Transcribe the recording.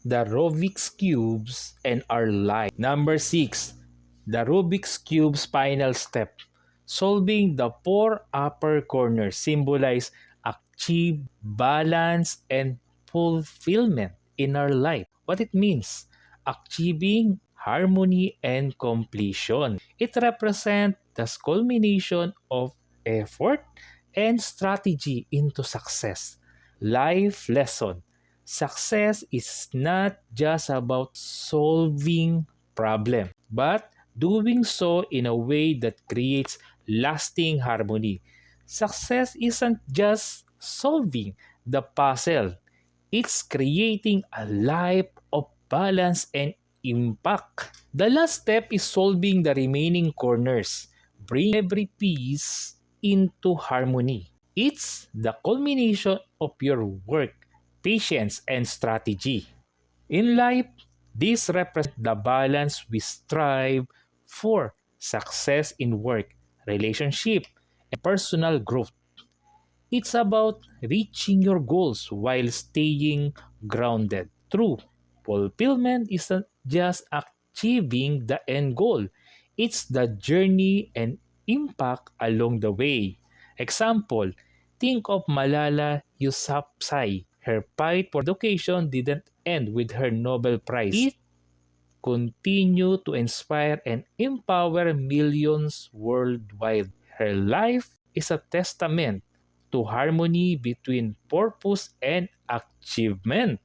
the Rubik's Cubes and our life. Number 6. The Rubik's Cube's final step. Solving the four upper corners symbolize achieve balance and fulfillment in our life. What it means? Achieving harmony and completion. It represents the culmination of effort and strategy into success. Life lesson. Success is not just about solving problem, but doing so in a way that creates lasting harmony. Success isn't just solving the puzzle, it's creating a life of balance and impact. The last step is solving the remaining corners. Bring every piece into harmony. It's the culmination of your work, patience, and strategy. In life, this represents the balance we strive for: success in work, relationship, and personal growth. It's about reaching your goals while staying grounded. True fulfillment isn't just achieving the end goal, it's the journey and impact along the way. Example, think of Malala Yousafzai. Her fight for education didn't end with her Nobel Prize. It continued to inspire and empower millions worldwide. Her life is a testament to harmony between purpose and achievement.